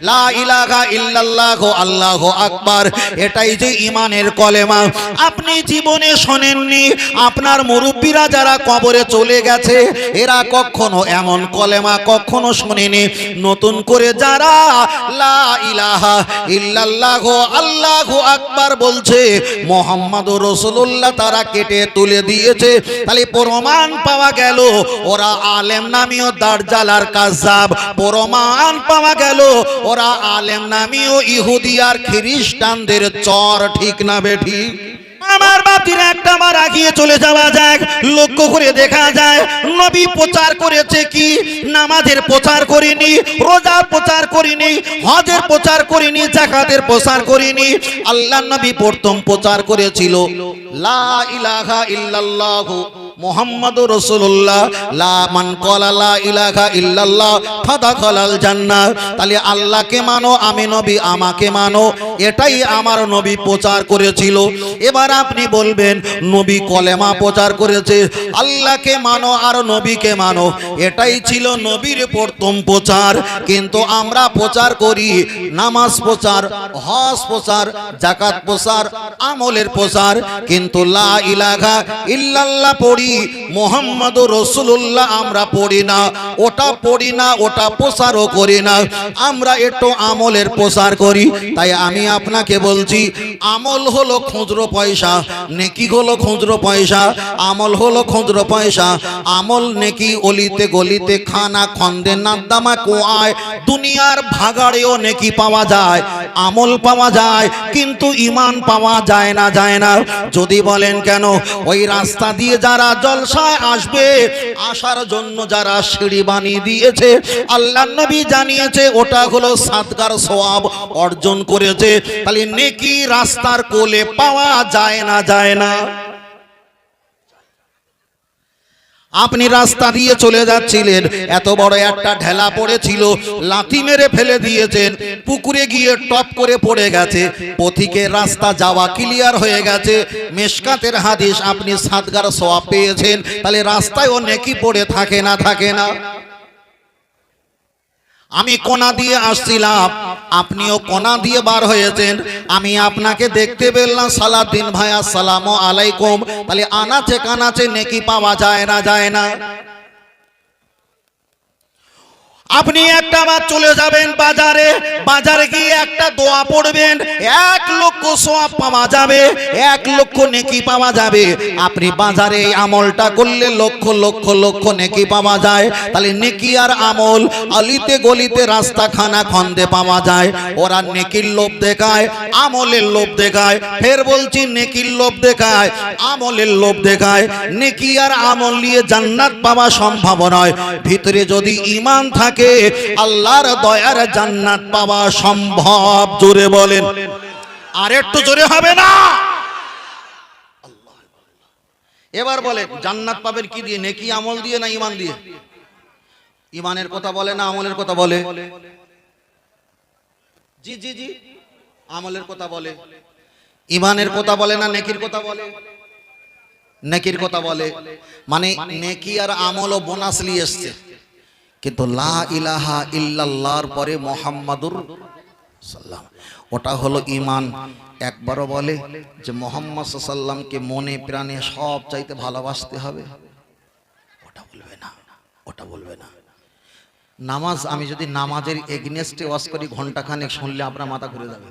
লা ইলাহা ইল্লাল্লাহ আল্লাহু আকবার, এটাই যে ঈমানের কলেমা। আপনি জীবনে শোনেননি, আপনার মুরব্বীরা যারা কবরে চলে গেছে এরা কখনো এমন কলেমা কখনো শোনেনি। নতুন করে যারা লা ইলাহা ইল্লাল্লাহ আল্লাহু আকবার বলছে, মুহাম্মাদুর রাসূলুল্লাহ তারা কেটে তুলে দিয়েছে। তাহলে প্রমাণ পাওয়া গেল ওরা আলেম নামীয় দাজ্জাল আর কাজ্জাব। প্রমাণ পাওয়া গেল ওরা আলেম নামীয় ইহুদি আর খ্রিস্টানদের চর। ঠিক না বেঠিক? আমার বাতির একটা বার আগিয়ে চলে যাওয়া যাক, লক্ষ্য করে দেখা যায় নবী প্রচার করেছে কি? নামাজের প্রচার করিনি, রোজার প্রচার করিনি, হজের প্রচার করিনি, যাকাতের প্রচার করিনি। আল্লাহর নবী প্রথম প্রচার করেছিল লা ইলাহা ইল্লাল্লাহ মুহাম্মাদুর রাসূলুল্লাহ, লা মান ক্বালা লা ইলাহা ইল্লাল্লাহ ফাদাখালাল জান্নাহ। তাহলে আল্লাহকে মানো, আমি নবী আমাকে মানো, এটাই আমার নবী প্রচার করেছিল। এবার আপনি বলবেন নবী কলেমা প্রচার করেছে, আল্লাহকে মানো আর নবীকে মানো, এটাই ছিল নবীর প্রথম প্রচার। কিন্তু আমরা প্রচার করি নামাজ প্রচার, হজ প্রচার, যাকাত প্রচার, আমলের প্রচার, কিন্তু লা ইলাহা ইল্লাল্লাহ পড়ি, মুহাম্মাদুর রাসূলুল্লাহ আমরা পড়ি না। ওটা পড়ি না, ওটা প্রচারও করি না, আমরা একটু আমলের প্রচার করি। তাই আমি আপনাকে বলছি, আমল হলো খুচরো পয়সা, নেকি হলো খুচরো পয়সা। আমল হলো খুচরো পয়সা, আমল নেকি অলিতে গলিতে খানা খন্দে নাদামা কোয়ায় দুনিয়ার ভাগাড়েও নেকি পাওয়া যায়, আমল পাওয়া যায়, কিন্তু ঈমান পাওয়া যায় না, যায় না। যদি বলেন কেন? ওই রাস্তা দিয়ে যারা জলসায় আসবে, আসার জন্য যারা সিঁড়ি বানিয়ে দিয়েছে, আল্লাহর নবী জানিয়েছে ওটা হলো সাদকার সওয়াব অর্জন করেছে। তাহলে নেকি রাস্তার কোলে পাওয়া যায় না, যায় না। আপনি রাস্তা দিয়ে চলে যাচ্ছিলেন, এত বড় একটা ঢেলা পড়েছিল, লাথি মেরে ফেলে দিয়েছেন, পুকুরে গিয়ে টপ করে পড়ে গেছে, পথিকের রাস্তা যাওয়া ক্লিয়ার হয়ে গেছে, মিশকাতের হাদিস, আপনি সাদকার সওয়াব পেয়েছেন। তাহলে রাস্তায় ও নেকি পড়ে থাকে না, থাকে না? আমি কোনা দিয়ে আসছিলাম, আপনিও কোনা দিয়ে বার হয়েছেন, আমি আপনাকে দেখতে পেলাম, সালাউদ্দিন ভাই আসসালামু আলাইকুম। তাহলে আনাচে কানাচে নেকি পাওয়া যায় না, যায় না? আপনি একটা বার চলে যাবেন বাজারে, বাজারে গিয়ে একটা দোয়া পড়বেন, 1 লক্ষ সওয়াব পাওয়া যাবে, 1 লক্ষ নেকি পাওয়া যাবে। আপনি বাজারে এই আমলটা করলে লক্ষ লক্ষ লক্ষ নেকি পাওয়া যায়। তাহলে নেকি আর আমল অলিতে গলিতে রাস্তা খানা খন্দে পাওয়া যায়। ওরা নেকির লোভ দেখায়, আমলের লোভ দেখায়। ফের বলছি, নেকির লোভ দেখায়, আমলের লোভ দেখায়। নেকি আর আমল নিয়ে জান্নাত পাওয়া সম্ভব নয়। ভিতরে যদি ঈমান থাকে, আল্লাহর দয়ার জান্নাত পাওয়া সম্ভব। জোরে বলেন, আর একটু জোরে হবে না? এবার বলেন, জান্নাত পাবেন কি দিয়ে? নেকি আমল দিয়ে না ঈমান দিয়ে? ঈমানের কথা বলে না আমলের কথা বলে? জি জি জি, আমলের কথা বলে। ঈমানের কথা বলে না নেকির কথা বলে? নেকির কথা বলে। মানে নেকি আর আমলও বোনাস নিয়ে এসছে। কিন্তু লা ইলাহা ইল্লাল্লাহর পরে মুহাম্মাদুর সাল্লাম, ওটা হলো ঈমান। একবারও বলে যে মুহাম্মদ সাল্লামকে মনে প্রাণে সব চাইতে ভালোবাসতে হবে? ওটা বলবে না, ওটা বলবে না। নামাজ, আমি যদি নামাজের এগনেস্টে ওয়াজ করি ঘন্টাখানেক, শুনলে আপনার মাথা ঘুরে যাবে।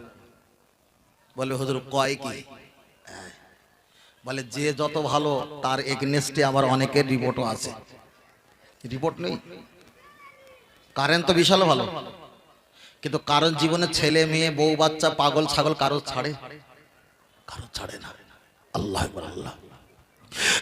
বলে হুজুর কয় কি? বলে যে যত ভালো তার এগনেস্টে আবার অনেকের রিপোর্টও আছে। রিপোর্ট নেই? কারেন্ট তো বিশাল ভালো, কিন্তু কারণ জীবনে ছেলে মেয়ে বউ বাচ্চা পাগল ছাগল কারো ছাড়ে? কারো ছাড়ে না। আল্লাহ আকবার, আল্লাহ।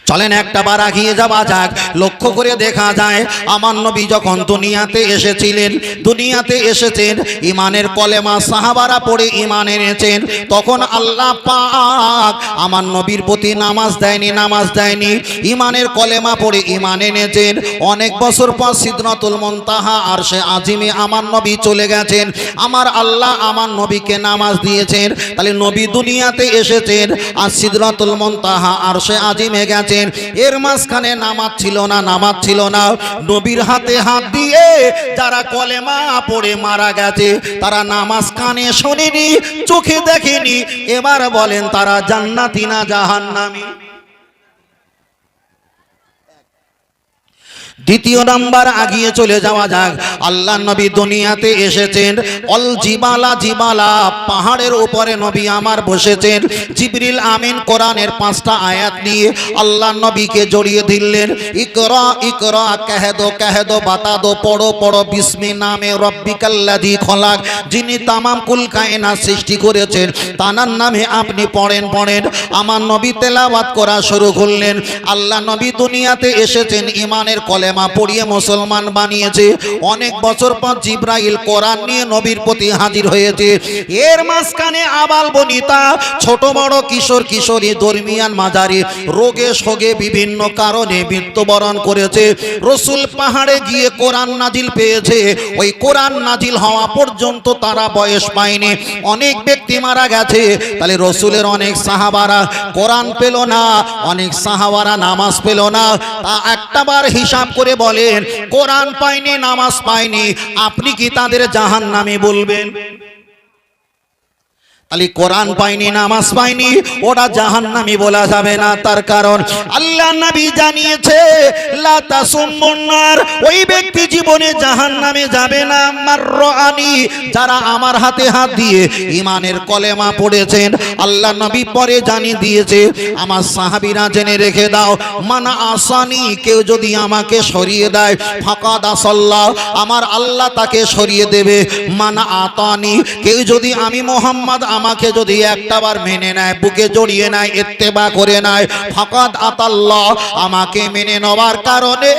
চলেন একটা বার আগিয়ে যাওয়া যাক। লক্ষ্য করে দেখা যায় আমার নবী যখন দুনিয়াতে এসেছিলেন, দুনিয়াতে এসেছেন, ঈমানের কলেমা সাহাবারা পড়ে ঈমান এনেছেন। তখন আল্লাহ পাক আমার নবীর প্রতি নামাজ দেয়নি, নামাজ দেয়নি, ঈমানের কলেমা পড়ে ঈমান এনেছেন। অনেক বছর পর সিদরাতুল মুনতাহা আরশে আজিমে আমার নবী চলে গেছেন। আমার আল্লাহ আমার নবীকে নামাজ দিয়েছেন। তাহলে নবী দুনিয়াতে এসেছেন আর সিদরাতুল মুনতাহা আরশে আজিমে গেছেন, এর মাঝখানে নামাজ ছিল না, নামাজ ছিল না। নবীর হাতে হাত দিয়ে যারা কলেমা পড়ে মারা গেছে, তারা নামাজ কানে শোনেনি, চোখে দেখেনি, এবার বলেন তারা জান্নাতি না জাহান্নামী? দ্বিতীয় নাম্বার আগিয়ে চলে যাওয়া যাক। আল্লাহ নবী দুনিয়াতে এসেছেন, অল জিবালা জিবালা, পাহাড়ের উপরে নবী আমার বসেছেন। জিবরিল আমিন কোরআনের 5টা আয়াত নিয়ে আল্লাহ নবীকে জড়িয়ে দিলেন। ইকরা ইকরা, কহ দো বাতা দো, পড়ো পড়ো, বিসমি নামে রব্বিকাল্লাযী খলাক, যিনি তামাম কুল কায়নাত সৃষ্টি করেছেন তানার নামে আপনি পড়েন পড়েন। আমার নবী তেলাওয়াত করা শুরু করলেন। আল্লাহ নবী দুনিয়াতে এসেছেন, ইমানের কলেমা পড়িয়ে মুসলমান বানিয়েছে। অনেক বছর পর জিবরাইল কোরআন নিয়ে নবীর প্রতি হাজির হয়েছে। এর মাঝখানে আবাল বনিতা, ছোট বড়, কিশোর কিশোরী, দরমিয়ান মাঝারি, রোগে শোগে বিভিন্ন কারণে মৃত্যুবরণ করেছে। রসুল পাহাড়ে গিয়ে কোরআন নাজিল পেয়েছে, ওই কোরআন নাজিল হওয়া পর্যন্ত তারা বয়স পায়নি। অনেক ব্যক্তি মারা গেছে, তাহলে রসুলের অনেক সাহাবারা কোরআন পেল না, অনেক সাহাবারা নামাজ পেল না। তা একটাবার হিসাব করে বলেন, কোরআন পায়নি, নামাজ পায়নি, আপনি কি তাদের জাহান্নামী বলবেন? তাহলে কোরআন পায়নি, নামাজ পায়নি, ওরা জাহান্নামী বলা যাবে না। তার কারণ আল্লাহ নবী জানিয়েছে, লা তাসুম্মুন নার, ওই ব্যক্তি জীবনে জাহান্নামে যাবে না। মাররানি, যারা আমার হাতে হাত দিয়ে ঈমানের কলেমা পড়েছেন। আল্লাহ নবী পরে জানিয়ে দিয়েছে, আমার সাহাবীরা জেনে রেখে দাও, মান আসানি, কেউ যদি আমাকে সরিয়ে দেয়, ফাকাদ আসাল্লাহ, আমার আল্লাহ তাকে সরিয়ে দেবে। মান আতানি, কেউ যদি আমি মুহাম্মদ আমাকে যদি একটাবার মেনে নেয়, বুকে জড়িয়ে নেয়, ইত্তেবা করে নেয়, ফাকাদ আতাল্লাহ, আমাকে মেনে নেওয়ার কারণে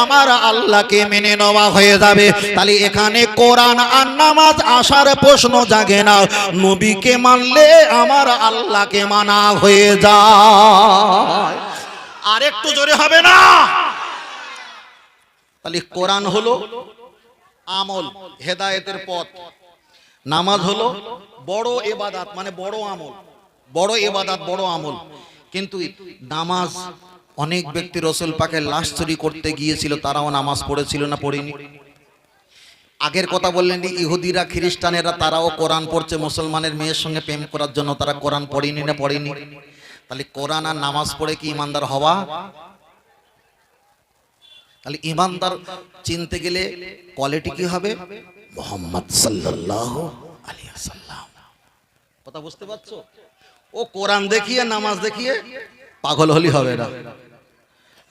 আমার আল্লাহকে মেনে নেওয়া হয়ে যাবে। তাহলে এখানে কোরআন আর নামাজ আসার প্রশ্ন জাগে না, নবীকে মানলে আমার আল্লাহকে মানা হয়ে যায়। আর একটু জোরে হবে না? তাহলে কোরআন হলো আমল, হেদায়েতের পথ। নামাজ হলো বড় ইবাদত, মানে বড় আমল, বড় ইবাদত, বড় আমল। কিন্তু নামাজ, অনেক ব্যক্তি রাসূল পাকের লাশ চুরি করতে গিয়েছিল, তারাও নামাজ পড়েছিল না পড়েনি? আগের কথা বললেন, ইহুদিরা খ্রিস্টানেরা তারাও কোরআন পড়ছে মুসলমানের মেয়ের সঙ্গে প্রেম করার জন্য, তারা কোরআন পড়েনি না পড়েনি? তাহলে কোরআন আর নামাজ পড়ে কি ইমানদার হওয়া? তাহলে ইমানদার চিনতে গেলে কোয়ালিটি কি হবে? মুহাম্মদ সাল্লাল্লাহু আলাইহি ওয়াসাল্লাম। কথা বুঝতে পারছো? ও কোরআন দেখিয়ে নামাজ দেখিয়ে পাগল হলি হবে না।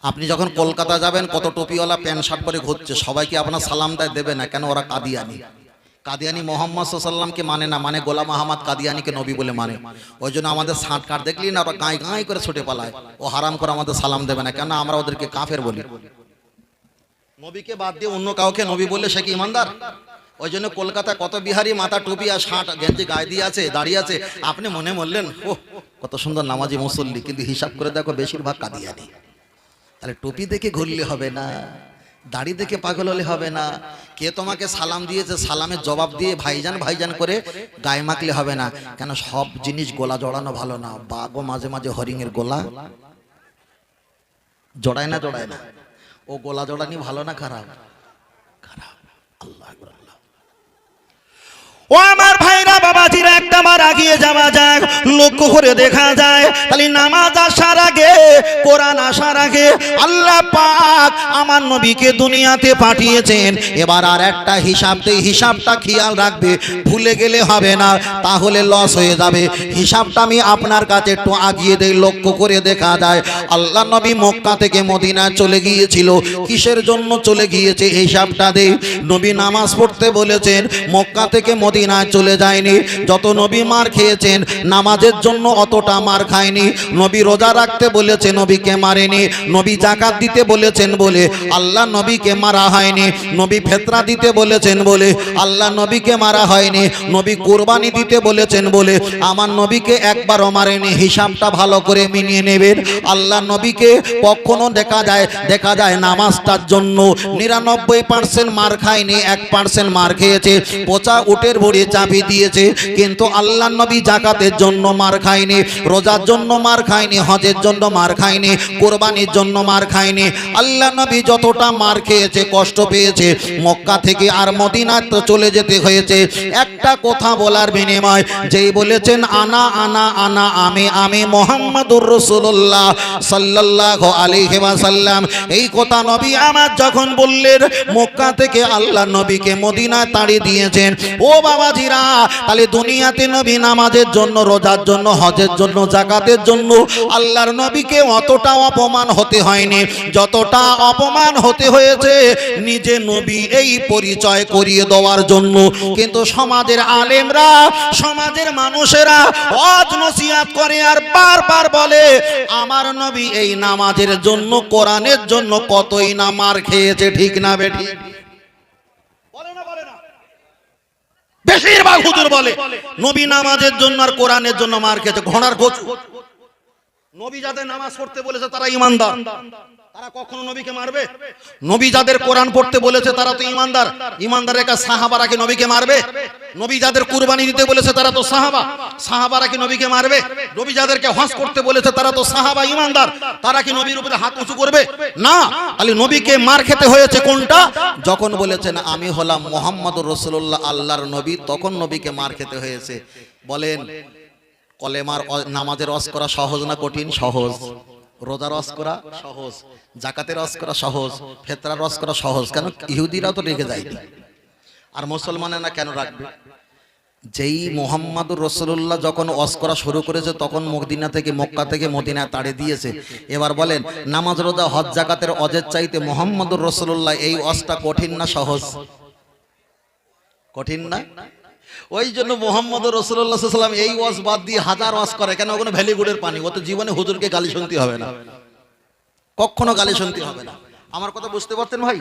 আপনি যখন কলকাতা যাবেন, কত টুপিওয়ালা প্যান্ট শার্ট পরে ঘুরছে, সবাইকে আপনার সালাম দেবে না, কেন? ওরা কাদিয়ানি। কাদিয়ানি মোহাম্মদ সাল্লাল্লাহু আলাইহি ওয়াসাল্লামকে মানে না, মানে গোলাম আহমদ কাদিয়ানিকে নবী বলে মানে। ওই জন্য আমাদের শার্ট কাট দেখলি না, ওরা গাঁই গাঁই করে ছুটে পালায়। ও হারাম করে আমাদের সালাম দেবে না, কেন? আমরা ওদেরকে কাফের বলি। নবীকে বাদ দিয়ে অন্য কাউকে নবী বললে সে কি ইমানদার? ওই জন্য কলকাতা কত বিহারি মাথা টুপি আর শার্ট গেঞ্জি গায়ে দিয়ে আছে, দাঁড়িয়ে আছে, আপনি মনে বললেন ও কত সুন্দর নামাজি মুসল্লি, কিন্তু হিসাব করে দেখো বেশিরভাগ কাদিয়ানি। তাহলে টুপি দেখে ঘুরলে হবে না, দাড়ি দেখে পাগল হলে হবে না। কে তোমাকে সালাম দিয়েছে, সালামের জবাব দিয়ে ভাইজান ভাইজান করে গায়ে মাখলে হবে না, কেন? সব জিনিস গোলা জড়ানো ভালো না। বাঘও মাঝে মাঝে হরিণের গোলা জড়ায় না, জড়ায় না। ও গোলা জড়ানি ভালো না খারাপ? খারাপ। আল্লাহ আকবার। ও আমার ভাইরা, বাবাজিরা, একটা বার আগিয়ে যাওয়া যাক, লক্ষ্য করে দেখা যায়, তাহলে নামাজ আসার আগে, কোরআন আসার আগে আল্লাহ পাক আমার নবীকে দুনিয়াতে পাঠিয়েছেন। এবার আর একটা হিসাবটা খেয়াল রাখবে, ভুলে গেলে হবে না, তাহলে লস হয়ে যাবে। হিসাবটা আমি আপনার কাছে একটু আগিয়ে দেই, লক্ষ্য করে দেখা যায় আল্লাহ নবী মক্কা থেকে মদিনা চলে গিয়েছিল। কিসের জন্য চলে গিয়েছে হিসাবটা দেই। নবী নামাজ পড়তে বলেছেন, মক্কা থেকে মদিনায় চলে যায়নি। যত নবী মার খেয়েছেন নামাজের জন্য অতটা মার খায়নি। নবী রোজা রাখতে বলেছে, নবীকে মারেনি। নবী যাকাত দিতে বলেছেন বলে আল্লাহ নবীকে মারা হয়নি। নবী ফিতরা দিতে বলেছেন বলে আল্লাহ নবীকে মারা হয়নি। নবী কুরবানি দিতে বলেছেন বলে আমার নবীকে একবারও মারেনি। হিসাবটা ভালো করে মিলিয়ে নেবেন। আল্লাহ নবীকে কখনো দেখা যায় নামাজটার জন্য 99% মার খায়নি, 1% মার খেয়েছে। পচা উটের ভরে চাপিয়ে দিয়েছে, কিন্তু আল্লাহ নবী যাকাতের জন্য মার খায়নি, রোজার জন্য মার খায়নি, হজের জন্য মার খায়নি, কোরবানির জন্য মার খায়নি। আল্লাহ নবী যতটা মার খেয়েছে, কষ্ট পেয়েছে, মক্কা থেকে আর মদিনায় তো চলে যেতে হয়েছে একটা কথা বলার বিনিময়। যেই বলেছেন আনা আনা আনা, আমি আমি মুহাম্মাদুর রাসূলুল্লাহ সাল্লাল্লাহু আলাইহি ওয়াসাল্লাম, এই কথা নবী আমার যখন বললেন, মক্কা থেকে আল্লাহ নবীকে মদিনায় তাড়িয়ে দিয়েছেন। ও বাবাজিরা, তাহলে দুনিয়াতে নবী নামাজের জন্য, রোজার জন্য, হজের জন্য, যাকাতের জন্য আল্লাহর নবীকে অতটা অপমান হতে হয়নি যতটা অপমান হতে হয়েছে নিজে নবী এই পরিচয় করিয়ে দেওয়ার জন্য। কিন্তু সমাজের আলেমরা, সমাজের মানুষেরা ওয়াজ নসিহত করে আর বারবার বলে আমার নবী এই নামাজের জন্য, কোরআনের জন্য কতই না মার খেয়েছে, ঠিক না বেঠি? বেশিরভাগ হুজুর বলে নবী নামাজের জন্য আর কোরআনের জন্য মার খেয়েছে। ঘোড়ার খোঁজ। নবী যাদের নামাজ পড়তে বলেছে তারা ঈমানদার, তারা কখনো নবীকে মারবে? নবী যাদের কোরআন পড়তে বলেছে তারা তো ঈমানদার, ঈমানদারের কাছে সাহাবারা কি নবীকে মারবে? নবী যাদের কুরবানি দিতে বলেছে তারা তো সাহাবা, সাহাবারা কি নবীকে মারবে? নবী যাদেরকে হজ করতে বলেছে তারা তো সাহাবা, ঈমানদার, তারা কি নবীর উপরে হাত উঁচু করবে? না। তাহলে নবীকে মার খেতে হয়েছে কোনটা? যখন বলেছেন আমি হলাম মুহাম্মাদুর রাসূলুল্লাহ আল্লাহর নবী, তখন নবীকে মার খেতে হয়েছে। বলেন কলেমার নামাজের ওয়াজ করা সহজ না কঠিন? সহজ। রোজার ওয়াজ করা সহজ, যাকাতের ওয়াজ করা সহজ, ফিতরার ওয়াজ করা সহজ। কেন? ইহুদিরাও তো রেগে যায়নি, আর মুসলমানেরা কেন রাখবে? যেই মুহাম্মাদুর রাসূলুল্লাহ যখন ওয়াজ করা শুরু করেছে তখন মদিনা থেকে, মক্কা থেকে মদিনায় তাড়িয়ে দিয়েছে। এবার বলেন নামাজ, রোজা, হজ, যাকাতের ওয়াজের চাইতে মুহাম্মাদুর রাসূলুল্লাহ এই ওয়াজটা কঠিন না সহজ? কঠিন না? ওই জন্য মুহাম্মদুর রাসূলুল্লাহ সাল্লাল্লাহু আলাইহি ওয়াসাল্লাম এই ওয়াজ বাদ দিয়ে হাজার ওয়াজ করে। কেন? ওখানে ভ্যালিগুড়ের পানি, ও তো জীবনে হুজুরকে গালি শুনতে হবে না, কখনো গালি শুনতে হবে না। আমার কথা বুঝতে পারতেন ভাই?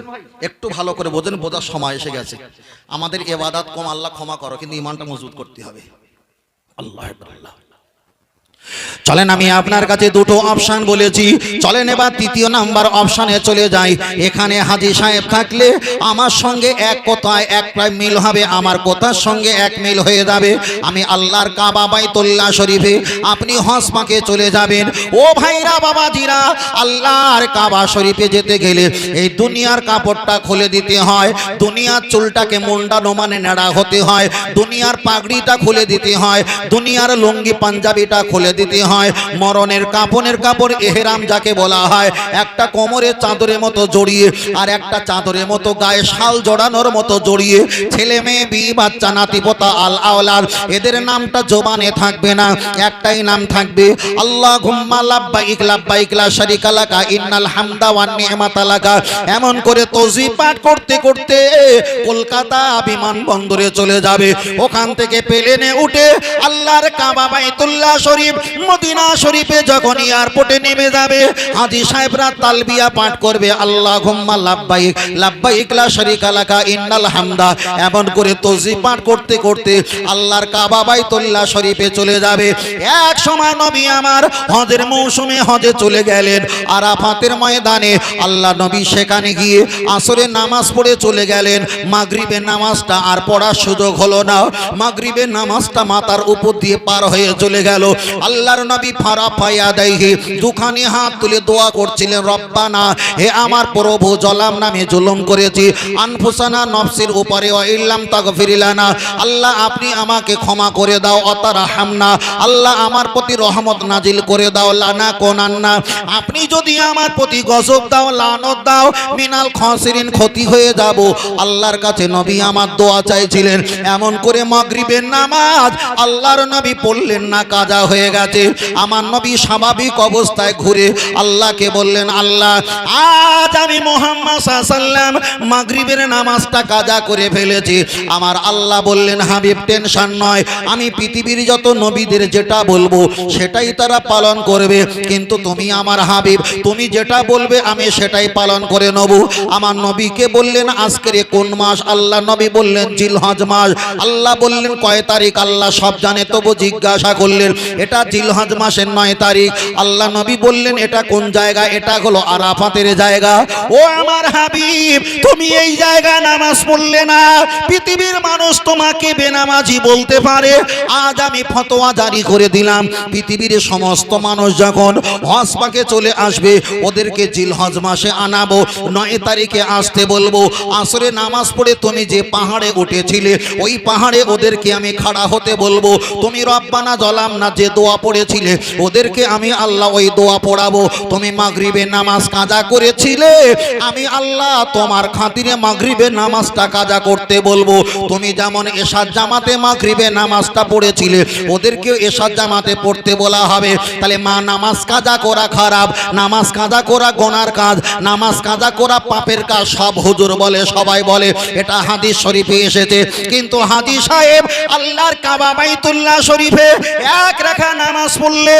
একটু ভালো করে বোঝেন, বোঝার সময় এসে গেছে। আমাদের ইবাদত কম, আল্লাহ ক্ষমা করো, কিন্তু ঈমানটা মজবুত করতে হবে। আল্লাহ আল্লাহ। চলেন আমি আপনার কাছে দুটো অপশন বলেছি, চলেন এবার তৃতীয় নাম্বার অপশনে চলে যাই। এখানে হাজী সাহেব থাকলে আমার সঙ্গে এক কথায় এক প্রায় মিল হবে, আমার কথার সঙ্গে এক মিল হয়ে যাবে। আমি আল্লাহর কাবা বাইতুল্লাহ শরীফে, আপনি হজ পাকে চলে যাবেন। ও ভাইরা বাবাজিরা, আল্লাহর কাবা শরীফে যেতে গেলে এই দুনিয়ার কাপড়টা খুলে দিতে হয়, দুনিয়ার চুলটাকে মুন্ডানো মানে নেড়া হতে হয়, দুনিয়ার পাগড়িটা খুলে দিতে হয়, দুনিয়ার লুঙ্গি পাঞ্জাবিটা খুলে দিতে হয়, মরণের কাপনের কাপড় ইহরাম যাকে বলা হয়, একটা কোমরে চাদরের মতো জড়িয়ে আর একটা চাদরের মতো গায়ে শাল জড়ানোর মতো জড়িয়ে, ছেলে মেয়ে বি বাচ্চা নাতিপোতা আল আওলাদ, এদের নামটা জবানে থাকবে না, একটাই নাম থাকবে আল্লাহুম্মা লাব্বাইক লাব্বাইক লা শারিকা লাকা ইন্নাল হামদা ওয়ান নি'মাতা লাকা। এমন করে তাসবিহ পাঠ করতে করতে কলকাতা বিমানবন্দরে চলে যাবে। ওখান থেকে প্লেনে উঠে আল্লাহর কাবা বাইতুল্লাহ শরীফ মদিনা শরীফে যখন এয়ারপোর্টে নেমে যাবে, হাজী সাহেবরা তালবিয়া পাঠ করবে আল্লাহুম্মা লাব্বাইক লাব্বাইক লা শারিকা লাকা ইন্নাল হামদা। এমন করে তাসবিহ পাঠ করতে করতে আল্লাহর কাবা বাইতুল্লাহ শরীফে চলে যাবে। এক সময় নবী আমার হজের মৌসুমে হজে চলে গেলেন আরাফাতের ময়দানে। আল্লাহ নবী সেখানে গিয়ে আসরের নামাজ পড়ে চলে গেলেন। মাগরিবের নামাজটা আর পড়ার সুযোগ হলো না, মাগরিবের নামাজটা মাথার উপর দিয়ে পার হয়ে চলে গেল। আল্লাহর নবী ফারাফায়া দেহি দুখানি হাত তুলে দোয়া করছিলেন, রব্বানা, হে আমার প্রভু, জলাম নামে জুলুম করেছি, আনফুসানা নফসির উপরে, ওয়া ইল্লাম তাগফির লানা, আল্লাহ আপনি আমাকে ক্ষমা করে দাও, অতারহামনা, আল্লাহ আমার প্রতি রহমত নাজিল করে দাও, লানা কোনান্না, আপনি যদি আমার প্রতি গজব দাও, লানত দাও, মিনাল খাসিরিন, ক্ষতি হয়ে যাব। আল্লাহর কাছে নবী আমার দোয়া চাইছিলেন। এমন করে মাগরিবের নামাজ আল্লাহর নবী পড়লেন না, কাজা হয়ে গেছে। আমার নবী স্বাভাবিক অবস্থায় ঘুরে আল্লাহকে বললেন, আল্লাহ আজ আমি মুহাম্মদ সাল্লাল্লাহু আলাইহি ওয়াসাল্লাম মাগরিবের নামাজটা কাজা করে ফেলেছি। আমার আল্লাহ বললেন, হাবিব টেনশন নয়, আমি পৃথিবীর যত নবীদের যেটা বলবো সেটাই তারা পালন করবে, কিন্তু তুমি আমার হাবিব, তুমি যেটা বলবে আমি সেটাই পালন করে নেব। আমার নবীকে বললেন, আজকের কোন মাস? আল্লাহ নবী বললেন জিলহজ মাস। আল্লাহ বললেন কয় তারিখ? আল্লাহ সব জানে, তবু জিজ্ঞাসা করলেন এটা জিলহজ মাসের 9 তারিখ। আল্লাহ নবী বললেন এটা কোন জায়গা? এটা হলো আরাফাতের জায়গা। ও আমার হাবিব, তুমি এই জায়গায় নামাজ পড়লে না, পৃথিবীর মানুষ তোমাকে বেনামাজি বলতে পারে। আজ আমি ফতোয়া জারি করে দিলাম, পৃথিবীর সমস্ত মানুষ যখন হজ পাকে চলে আসবে, ওদেরকে জিলহজ মাসে আনাবো, 9 তারিখে আসতে বলবো। আসরে নামাজ পড়ে তুমি যে পাহাড়ে উঠেছিলে, ওই পাহাড়ে ওদেরকে আমি খাড়া হতে বলবো। তুমি রব্বানা জলাম না যে দোয়া পড়েছিলে, ওদেরকে আমি আল্লাহ ওই দোয়া পড়াবো। তুমি মাগরিবের নামাজ কাজা করেছিলে, আমি আল্লাহ তোমার খাতিরে মাগরিবের নামাজটা কাজা করতে বলবো। তুমি যেমন এশার জামাতে মাগরিবের নামাজটা পড়েছিলে, ওদেরকেও এশার জামাতে পড়তে বলা হবে। তাহলে মা নামাজ কাজা করা খারাপ, নামাজ কাজা করা গুনার কাজ, নামাজ কাজা করা পাপের কাজ, সব হুজুর বলে, সবাই বলে, এটা হাদিস শরীফে এসেছে। কিন্তু হাজি সাহেব আল্লাহর কাবা বাইতুল্লাহ শরীফে এক রাখা নামাজ পড়লে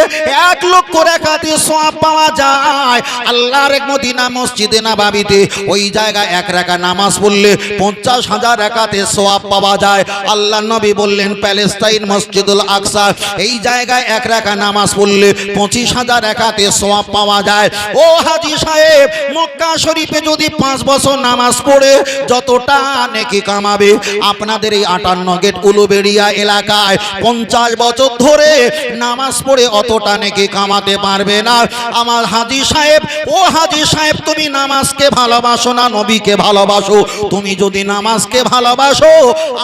1 লক্ষ রাকাতের সওয়াব পাওয়া যায়। আল্লাহর মদিনা মসজিদে নববীতে ওই জায়গায় 1 রাকাত নামাজ পড়লে 50,000 রাকাতের সওয়াব পাওয়া যায়। আল্লাহ নবী বললেন প্যালেস্তাইন মসজিদুল আকসা, এই জায়গায় 1 রাকাত নামাজ পড়লে 25,000 রাকাতের সওয়াব পাওয়া যায়। ও হাজি সাহেব, মক্কা শরীফে যদি 5 বছর নামাজ পড়ে যতটা নেকি কামাবে, আপনাদের এই 58 গেট উলুবেড়িয়া এলাকায় 50 বছর ধরে নামাজ পড়ে অতটা নেকি কামাতে পারবে না। আমার হাজি সাহেব, ও হাজি সাহেব, তুমি নামাজকে ভালোবাসো না নবীকে ভালোবাসো? তুমি যদি নামাজকে ভালোবাসো,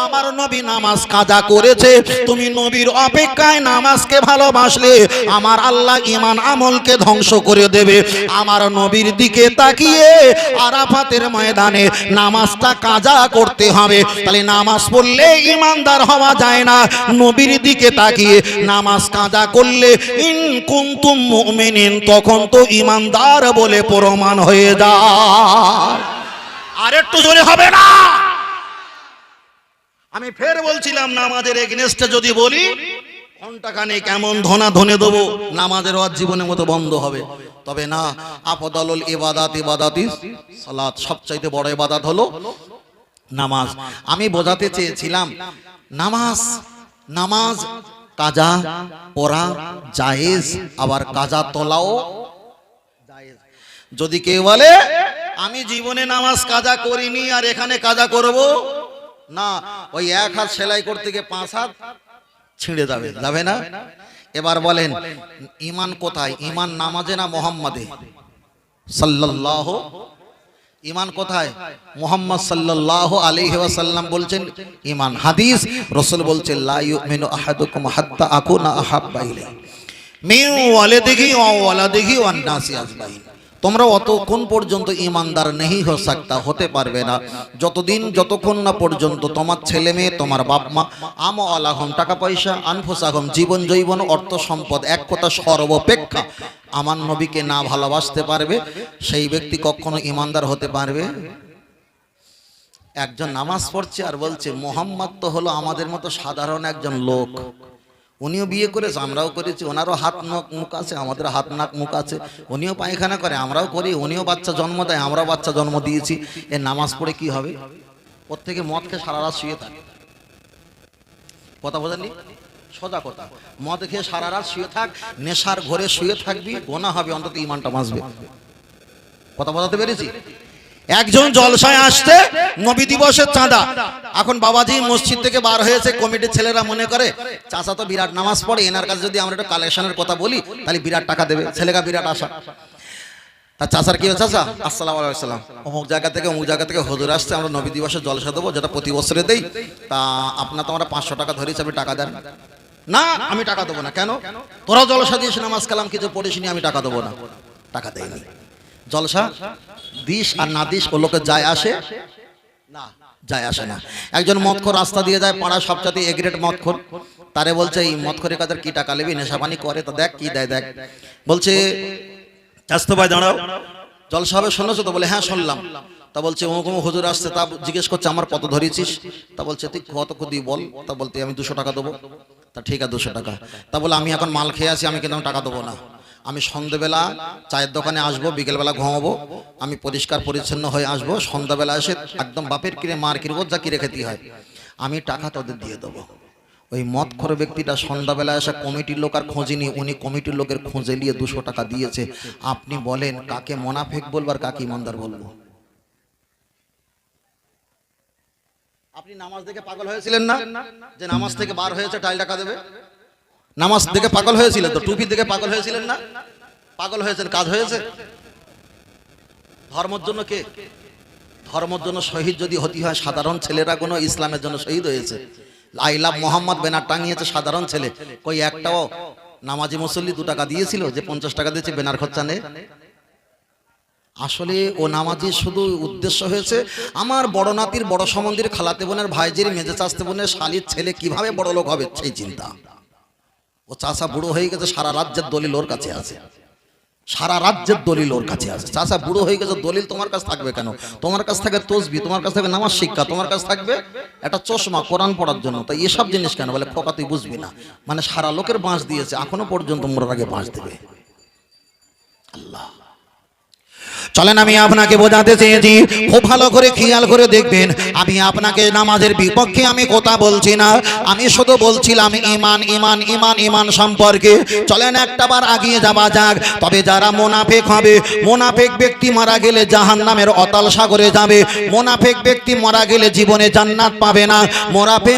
আমার নবী নামাজ কাজা করেছে, তুমি নবীর অপেক্ষায় নামাজকে ভালোবাসলে আমার আল্লাহ ঈমান আমলকে ধ্বংস করে দেবে। আমার নবীর দিকে তাকিয়ে আরাফাতের ময়দানে নামাজটা কাজা করতে হবে। তাহলে নামাজ পড়লে ঈমানদার হওয়া যায় না, নবীর দিকে তাকিয়ে নামাজ কাজা করলে ইন কুনতুম মুমিনিন, তখন তো ঈমানদার বলে প্রমাণ হয়ে যায়। আর একটু জোরে হবে না? আমি ফের বলছিলাম, নামাজের এগেনস্টে যদি বলি ঘন্টাখানে কেমন ধনা ধনে দেবো, নামাজের ওয়াজ জীবনের মতো বন্ধ হবে। তবে না, আফদালুল ইবাদাত ইবাদাতিস সালাত, সবচাইতে বড় ইবাদত হলো নামাজ। আমি বোঝাতে চেয়েছিলাম নামাজ কাজা পড়া জায়েজ, আবার কাজা তোলাও জায়েজ। যদি কেউ বলে আমি জীবনে নামাজ কাজা করিনি আর এখানে কাজা করব না, ওই 1 হাত সেলাই করতে গিয়ে 5 হাত ছিঁড়ে যাবে, যাবে না? এবার বলেন ঈমান কোথায়? ঈমান নামাজে না মুহাম্মাদে সাল্লাল্লাহু? ঈমান কোথায়? মুহাম্মদ সাল্লাল্লাহু আলাইহি ওয়াসাল্লাম বলছেন ঈমান। হাদিস রাসূল বলছেন লা ইউমিনু আহাদুকুম হাত্তা আকুনা আহাব্বা ইলাইহি মিন ওয়ালিদিহি ওয়া ওয়ালাদিহি ওয়ান নাসি আজমাইন। তোমরা অতক্ষণ পর্যন্ত ঈমানদার নেই হয়ে सकता, হতে পারবে না যতক্ষণ না পর্যন্ত তোমার ছেলে মেয়ে, তোমার বাপ মা, আমওয়ালাহুম টাকা পয়সা, আনফুসাহুম জীবন জৈবন অর্থ সম্পদ, এক কথা সর্বাপেক্ষা আমার নবীকে না ভালোবাসতে পারবে, সেই ব্যক্তি কখনো ঈমানদার হতে পারবে। একজন নামাজ পড়ছে আর বলছে মুহাম্মদ তো হলো আমাদের মতো সাধারণ একজন লোক, উনিও বিয়ে করেছে, আমরাও করেছি, ওনারও হাত নাক মুখ আছে, আমাদের হাত নাক মুখ আছে, উনিও পায়খানা করে, আমরাও করি, উনিও বাচ্চা জন্ম দেয়, আমরাও বাচ্চা জন্ম দিয়েছি। এ নামাজ পড়ে কি হবে? ওর থেকে মদ খেয়ে সারা রাত শুয়ে থাকে। কথা বোঝেননি? সোজা কথা, মদ খেয়ে সারা রাত শুয়ে থাক, নেশার ঘরে শুয়ে থাকবি, গোনা হবে, অন্তত ঈমানটা বাঁচবে। কথা বোঝাতে পেরেছি? একজন জলসায় আসতে নবী দিবসের চাঁদা, এখন বাবাজি মসজিদ থেকে বার হয়েছে, কমিটির ছেলেরা মনে করে চাচা তো বিরাট নামাজ পড়ে, এনার কাছে যদি আমরা একটু কালেকশনের কথা বলি তাহলে বিরাট টাকা দেবে, ছেলেকা বিরাট আশা। তা চাচার কি হচ্ছে? চাচা আসসালামু আলাইকুম সালাম, অমুক জায়গা থেকে হুজুর আসছে, আমরা নবী দিবসের জলসা দেবো, যেটা প্রতি বছরে দেই, তা আপনার তো আমরা 500 টাকা ধরেছি, আপনি টাকা দেন। না, আমি টাকা দেবো না। কেন? তোরা জলসা দিয়েছ, নামাজ কালাম কিছু পড়িসনি, আমি টাকা দেবো না। টাকা দেয়নি। জলসা দিস আর না দিস ও লোকে যায় আসে না, যায় আসে না। একজন মদখোর রাস্তা দিয়ে যায়, পাড়া সবচাইতে এ গ্রেড মদখোর, তারে বলছে এই মদখোরের কাদের কি টাকা নেবি, নেশাপানি করে, তো দেখ কি দেয় দেখ। বলছে চাস্তো ভাই দাঁড়াও, জলসা হবে শুনেছো তো? বলে হ্যাঁ শুনলাম। তা বলছে অমুক হুজুর আসছে, তা জিজ্ঞেস করছে আমার কত ধরেছিস? তা বলছে তুই কত দিই বল। তা বলতে আমি 200 টাকা দেবো। তা ঠিক আছে 200 টাকা। তা বলে আমি এখন মাল খেয়ে আসি, আমি কিন্তু টাকা দেবো না, আমি সন্ধ্যাবেলা চায়ের দোকানে আসবো, বিকেলবেলা ঘুমাবো, আমি পরিষ্কার পরিচ্ছন্ন হয়ে আসবো, সন্ধ্যাবেলা এসে একদম বাপের কিনে মার কিনে যা কিনে খেতে হয় আমি টাকা তোদের দিয়ে দেবো। ওই মদখোর ব্যক্তিটা সন্ধ্যাবেলা এসে কমিটির লোক আর খোঁজেনি, উনি কমিটির লোকের খোঁজে নিয়ে 200 টাকা দিয়েছে। আপনি বলেন কাকে মুনাফিক বলবো আর কাকে ইমানদার বলবো? আপনি নামাজ দেখে পাগল হয়েছিলেন না যে নামাজ থেকে বার হয়েছে 2.5 টাকা দেবে? নামাজ দেখে পাগল হয়েছিলেন তো, টুপি দেখে পাগল হয়েছিলেন না? পাগল হয়েছেন, কাজ হয়েছে? ধর্মের জন্য কে? ধর্মের জন্য শহীদ যদি হতে হয় সাধারণ ছেলেরা কোনো ইসলামের জন্য শহীদ হয়েছে। আই লাভ মোহাম্মদ ব্যানার টাঙিয়েছে সাধারণ ছেলে, কই একটাও নামাজি মুসল্লি 2 টাকা দিয়েছিল যে 50 টাকা দিয়েছে ব্যানার খরচা নেই? আসলে ও নামাজি শুধু উদ্দেশ্য হয়েছে আমার বড় নাতির বড় সম্বন্ধীর খালাতে বোনের ভাইজির মেজে চাচতে বোনের শালির ছেলে কিভাবে বড় লোক হবে সেই চিন্তা। ও চাচা বুড়ো হয়ে গেছে, সারা রাজ্যের দলিল ওর কাছে আছে, সারা রাজ্যের দলিল ওর কাছে আছে। চাচা বুড়ো হয়ে গেছে, দলিল তোমার কাছে থাকবে কেন? তোমার কাছে থাকবে তসবি, তোমার কাছে থাকবে নামাজ শিক্ষা, তোমার কাছে থাকবে একটা চশমা কোরআন পড়ার জন্য। তাই এসব জিনিস কেন বলে? খোকা তুই বুঝবি না, মানে সারা লোকের বাঁশ দিয়েছে, এখনো পর্যন্ত মরার আগে বাঁশ দেবে। আল্লাহ চলেন আমি আপনাকে বোঝাতে চেয়েছি, খুব ভালো করে খেয়াল করে দেখবেন। আমি আপনাকে নামাজের বিপক্ষে আমি কথা বলছি না, আমি শুধু বলছিলাম ইমান ইমান ইমান ইমান সম্পর্কে। চলেন একটাবার আগিয়ে যাওয়া যাক। তবে যারা মুনাফিক হবে, মুনাফিক ব্যক্তি মারা গেলে জাহান্নামের অতল সাগরে যাবে। মুনাফিক ব্যক্তি মারা গেলে জীবনে জান্নাত পাবে না।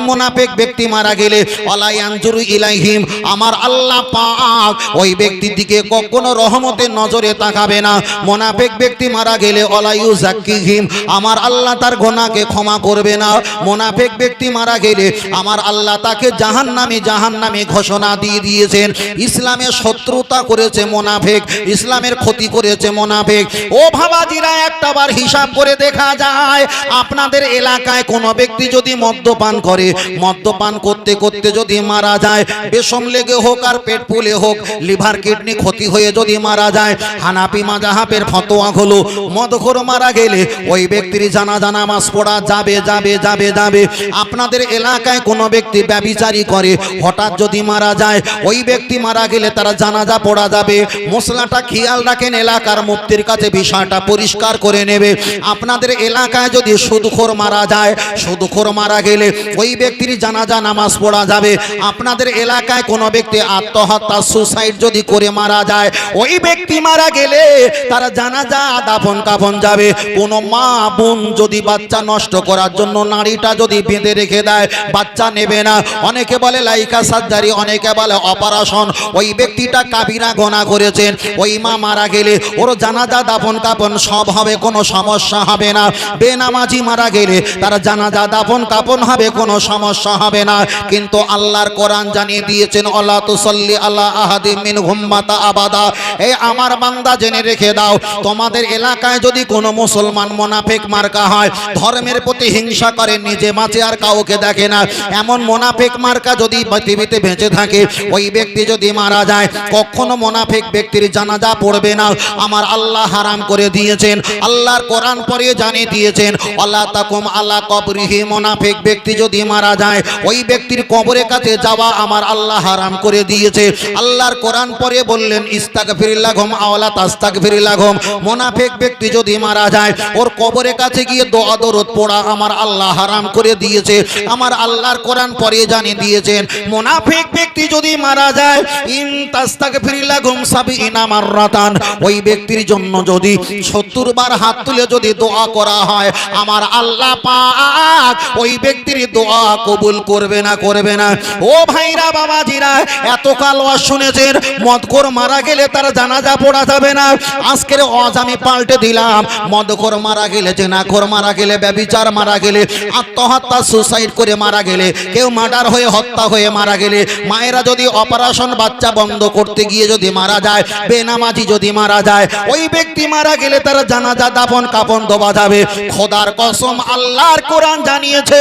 মুনাফিক ব্যক্তি মারা গেলে ওয়ালা ইয়ানজুরু ইলাইহিম, আমার আল্লাহ পাক ওই ব্যক্তির দিকে কখনো রহমতের নজরে তাকাবে না। মুনাফিক ব্যক্তি মারা গেলে ওয়ালা ইউযাক্কিহিম, আমার আল্লাহ তার গুনাহকে ক্ষমা করবে না। মুনাফিক ব্যক্তি মারা গেলে আমার আল্লাহ তাকে জাহান্নামী ঘোষণা দিয়ে দিয়েছেন। ইসলামের শত্রুতা করেছে মুনাফিক, ইসলামের ক্ষতি করেছে মুনাফিক। ও ভাবাজিরা, একটাবার হিসাব করে দেখা যায়, আপনাদের এলাকায় কোনো ব্যক্তি যদি মদ্যপান করে, মদ্যপান করতে করতে যদি মারা যায়, বেশম লেগে হোক আর পেট ফুলে হোক, লিভার কিডনি ক্ষতি হয়ে যদি মারা যায়, হানাফি মাযহাবের ফতোয়া হলো মদখোর মারা গেলে ওই ব্যক্তির জানাজা নামাজ পড়া যাবে যাবে যাবে যাবে। আপনাদের এলাকায় কোনো ব্যক্তি ব্যভিচারী করে হঠাৎ যদি মারা যায়, ওই ব্যক্তি মারা গেলে তার জানাজা পড়া যাবে। মশলাটা খেয়াল রাখেন, এলাকার মুফতির কাছে বিষয়টা পরিষ্কার করে নেবে। আপনাদের এলাকায় যদি সুদখোর মারা যায়, সুদখোর মারা গেলে ওই ব্যক্তির জানাজা নামাজ পড়া যাবে। আপনাদের এলাকায় কোনো ব্যক্তি আত্মহত্যা সুসাইড যদি করে মারা যায়, ওই ব্যক্তি মারা গেলে তার জানাজা দাফন কাফন যাবে। কোনো মা বোন যদি বাচ্চা নষ্ট করার জন্য নারীটা যদি বেঁধে রেখে দেয়, বাচ্চা নেবে না, অনেকে বলে লাইকা সার্জারি, অনেকে বলে অপারেশন, ওই ব্যক্তিটা কাবিরা গোনা করেছেন। ওই মা মারা গেলে ওর জানাজা দাফন কাফন সব হবে, কোনো সমস্যা হবে না। বেনামাজি মারা গেলে তার জানাজা দাফন কাফন হবে, কোনো সমস্যা হবে না। কিন্তু আল্লাহর কোরআন জানিয়ে দিয়েছেন, আল্লাহ তুসাল্লি আলা আহাদিম মিনহুম মাতা আবাদা। এই আমার বান্দা জেনে রেখে দাও, তোমাদের এলাকায় যদি কোনো মুসলমান মুনাফিক মার্কা হয়, ধর্মের প্রতি হিংসা করে, নিজে বাঁচে আর কাউকে দেখে না, এমন মুনাফিক মার্কা যদি পৃথিবীতে বেঁচে থাকে, ওই ব্যক্তি যদি মারা যায়, কখনো মুনাফিক ব্যক্তির জানাজা পড়বে না। আমার আল্লাহ হারাম করে দিয়েছেন, আল্লাহর কোরআন পড়ে জানিয়ে দিয়েছেন, আল্লাহ তাকুম আলা কবরিহি, মুনাফিক ব্যক্তি যদি মারা যায়, ওই ব্যক্তির কবরের কাছে যাওয়া আমার আল্লাহ হারাম করে দিয়েছে। আল্লাহর কোরআন পড়ে বললেন, ইস্তাগফির লাহুম আও লা তাস্তাগফির লাহুম, মুনাফিক ব্যক্তি যদি মারা যায়, ওর কবরের কাছে গিয়ে দোয়া দরুদ পড়া আমার আল্লাহ হারাম করে দিয়েছে। আমার আল্লাহর কোরআন পড়ে জানিয়ে দিয়েছেন, মুনাফিক ব্যক্তি যদি মারা যায়, ইন তাস্তাগফির লাহুম সাবিনা মাররাতান, ওই ব্যক্তির জন্য যদি 70 বার হাত তুলে যদি দোয়া করা হয়, আমার আল্লাহ পাক ওই ব্যক্তির দোয়া কবুল করবে না, করবে না। ও ভাইরা বাবাজিরা, এতকাল ওয়াজ শুনেছেন মদখোর মারা গেলে তার জানাজা পড়া যাবে না। আজকের ওয়াজ আমি পাল্টে দিলাম, মদখোর মারা গেলে, জেনাখোর মারা গেলে, ব্যভিচার মারা গেলে, আত্মহত্যা সুসাইড করে মারা গেলে, কেউ মার্ডার হয়ে হত্যা হয়ে মারা গেলে, মায়েরা যদি অপারেশন বাচ্চা বন্ধ করতে গিয়ে যদি মারা যায়, বেনামাজি যদি মারা যায়, ওই ব্যক্তি মারা গেলে তার জানাজা দাফন কাফন দেওয়া যাবে। খোদার কসম, আল্লাহর কোরআন জানিয়েছে,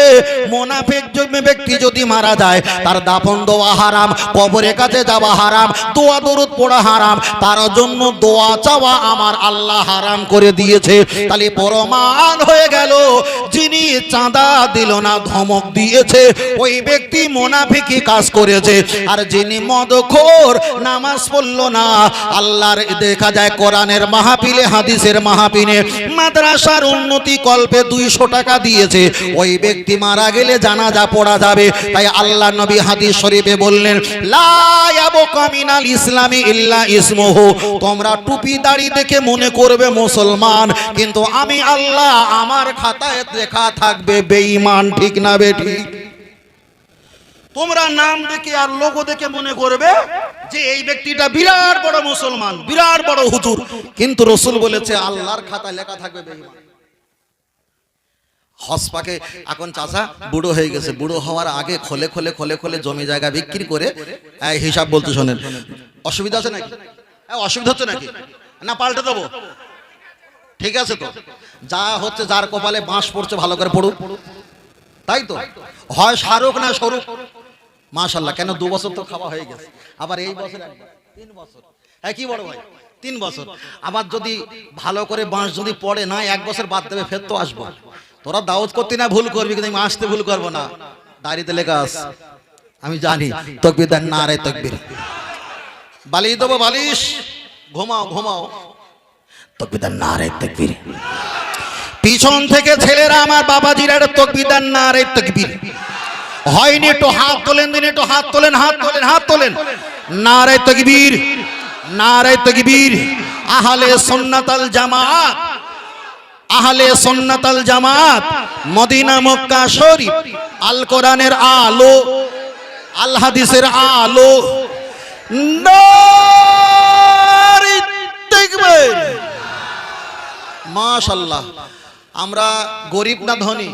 মুনাফিক ব্যক্তি যদি মারা যায়, তার দাফন দেওয়া হারাম, কবরের কাছে যাওয়া হারাম, দোয়া দরুদ পড়া হারাম, তার জন্য দোয়া চাওয়া আমার আল্লাহ আল্লাহ হারাম করে দিয়েছে। তাহলে প্রমাণ হয়ে গেল যিনি চাঁদা দিল না, ধমক দিয়েছে, ওই ব্যক্তি মুনাফিকি কাজ করেছে। আর যিনি মদখোর, নামাজ পড়লো না, আল্লাহর দেখা যায় কোরআনের মাহফিলে, হাদিসের মাহফিলে, মাদ্রাসার উন্নতি কল্পে 200 টাকা দিয়েছে, ওই ব্যক্তি মারা গেলে জানাজা পড়া যাবে। তাই আল্লাহ নবী হাদিস শরীফে বললেন, লা ইয়াবকা মিনাল ইসলামি ইল্লা ইসমুহু। তোমরা টুপি দাড়ি দেখে মনে করবে মুসলমান, কিন্তু আমি আল্লাহ, আমার খাতায় লেখা থাকবে বেঈমান। ঠিক না বেঠিক? তোমরা নাম দেখে আর লোগো দেখে মনে করবে যে এই ব্যক্তিটা বিরাট বড় মুসলমান, বিরাট বড় হুজুর, কিন্তু রাসূল বলেছে আল্লাহর খাতায় লেখা থাকবে বেঈমান। হসপাকে এখন চাচা বুড়ো হয়ে গেছে, বুড়ো হওয়ার আগে খোলে খোলে খোলে খোলে জমি জায়গা বিক্রি করে হিসাব বলতে শোনেন। অসুবিধা আছে নাকি? অসুবিধা হচ্ছে নাকি? না পাল্টে দেবো? ঠিক আছে তো, যা হচ্ছে যার কপালে বাঁশ পড়ছে ভালো করে পড়ুক, তাই তো? হয় শাহরুখ না শরুখ। মাশাআল্লাহ, কেন 2 বছর তো খাওয়া হয়ে গেছে, আবার এই বছর 3 বছর। হ্যাঁ কি বড় ভাই, 3 বছর। আবার যদি ভালো করে বাঁশ যদি পড়ে না, 1 বছর বাদ দেবে, ফের তো আসবো। তোরা দাওয়াত করতে না ভুল করবি, কিন্তু আমি আসতে ভুল করবো না। দাড়িতে লেখা আছে, আমি জানি। তাকবীর দেন, নারে তাকবীর। বালিশ দেবো, বালিশ, ঘুমাও ঘুমাও। তাকবীর দেন, নারে তাকবীর। পিছন থেকে ছেলেরা আমার বাবাজিরা তাকবীর দেন, নারে তাকবীর। হয়নি একটু হাত তোলেন, দিন একটু হাত তোলেন, হাত তোলেন, হাত তোলেন। নারে তাকবীর, নারে তাকবীর। আহলে সুন্নাত আল জামাত, আহলে সুন্নাত আল জামাত, মদিনা মক্কা শরীফ, আল কোরআনের আলো, আল হাদিসের আলো। নারে তাকবীর। মাশাআল্লাহ। আমরা গরিব না ধনী?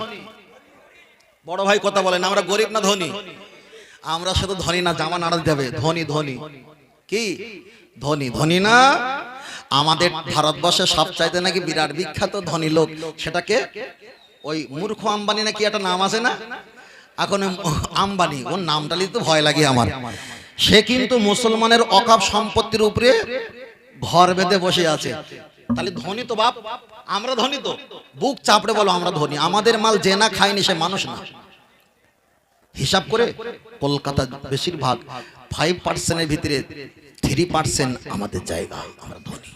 বড় ভাই কথা বলেন, আমরা গরিব না ধনী? আমরা শুধু ধনী না, জামা নাড়া যাবে, ধনী ধনী। কি ধনী? ধনী না। আমাদের ভারতবর্ষে সবচাইতে নাকি বিরাট বিখ্যাত ধনী লোক, সেটাকে ওই মূর্খ আম্বানি নাকি একটা নাম আছে না, এখন আম্বানি, ওর নামটা নিতে ভয় লাগে আমার। সে কিন্তু মুসলমানের অকাপ সম্পত্তির উপরে ঘর বেঁধে বসে আছে। তাহলে ধনী তো বাপ, আমরা ধনী তো? বুক চাপড়ে বলো আমরা ধনী। আমাদের মাল যে না খায়নি সে মানুষ না। হিসাব করে কলকাতা বেশিরভাগ 5%-এর ভিতরে 3% আমাদের জায়গা, আমরা ধনী,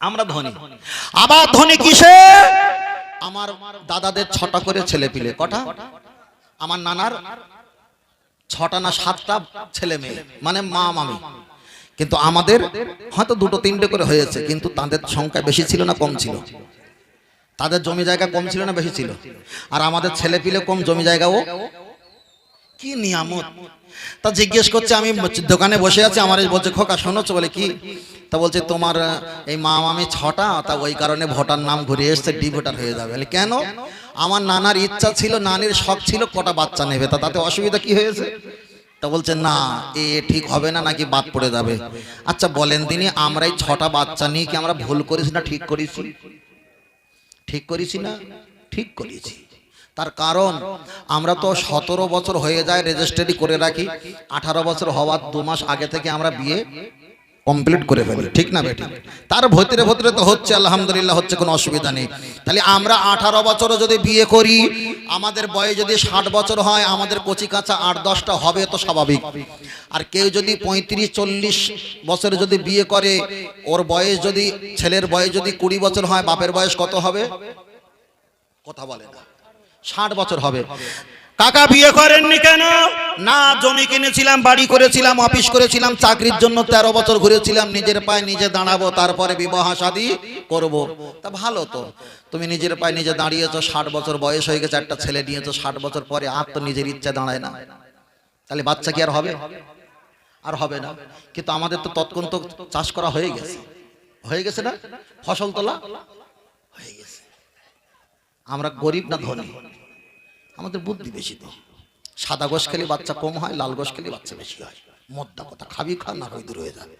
আমরা ধনী। আবার ধনী কিসে? আমার দাদাদের 6টা করে ছেলে পিলে। কটা? আমার নানার 6টা না 7টা ছেলে মেয়ে, মানে মা মামি। কিন্তু আমাদের হয়তো 2-3টে করে হয়েছে, কিন্তু তাদের সংখ্যা বেশি ছিল না কম ছিল? তাদের জমি জায়গা কম ছিল না বেশি ছিল? আর আমাদের ছেলে পিলে কম, জমি জায়গাও। কি নিয়ামত! তা জিজ্ঞেস করছে, আমি দোকানে বসে আছি, আমার বলছে খোকা শোনোছো? বলে কি? তা বলছে তোমার এই মা মামি 6টা, তা ওই কারণে ভোটার নাম ঘুরে এসছে, ডি ভোটার হয়ে যাবে। বলে কেন? আমার নানার ইচ্ছা ছিল, নানির শখ ছিল কটা বাচ্চা নেবে, তা তাতে অসুবিধা কি হয়েছে? তা বলছে না, এ ঠিক হবে না, নাকি বাদ পড়ে যাবে। আচ্ছা বলেন তিনি, আমরা এই 6টা বাচ্চা নিয়ে কি আমরা ভুল করেছি না ঠিক করেছি? ঠিক করেছি না? ঠিক করেছি। তার কারণ আমরা তো 17 বছর হয়ে যায় রেজিস্ট্রি করে রাখি, 18 বছর হওয়ার 2 মাস আগে থেকে আমরা বিয়ে কমপ্লিট করে ফেলি। ঠিক না বেটি? তার ভেতরে ভেতরে তো হচ্ছে, আলহামদুলিল্লাহ হচ্ছে, কোনো অসুবিধা নেই। তাহলে আমরা 18 বছরও যদি বিয়ে করি, আমাদের বয়স যদি 60 বছর হয়, আমাদের কচি কাঁচা 8-10টা হবে তো স্বাভাবিক। আর কেউ যদি 35-40 বছরে যদি বিয়ে করে, ওর বয়স যদি, ছেলের বয়স যদি 20 বছর হয়, বাপের বয়স কত হবে? কথা বলে না, 60 বছর হবে। কাকা বিয়ে করেননি কেন? না, জমি কিনেছিলাম, বাড়ি করেছিলাম, অফিস করেছিলাম, চাকরির জন্য 13 বছর ঘুরেছিলাম, নিজের পায়ে নিজে দাঁড়াবো, তারপরে বিবাহ শাদী করব। তা ভালো তো, তুমি নিজের পায়ে নিজে দাঁড়িয়েছো, 60 বছর বয়স হয়ে গেছে, একটা ছেলে নিয়েছো, 60 বছর পরে আর তো নিজের ইচ্ছা দাঁড়ায় না, তাহলে বাচ্চা কি আর হবে? আর হবে না। কিন্তু আমাদের তো তৎক্ষণ তো চাষ করা হয়ে গেছে, হয়ে গেছে না, ফসল তোলা হয়ে গেছে। আমরা গরিব না ধনী? আমাদের বুদ্ধি বেশি তো। সাদা গোশ খেলে বাচ্চা কম হয়, লাল গোশ খেলে বাচ্চা বেশি হয়। মোদ্দা কথা, খাবি খা, না হয় দূর হয়ে যাবে।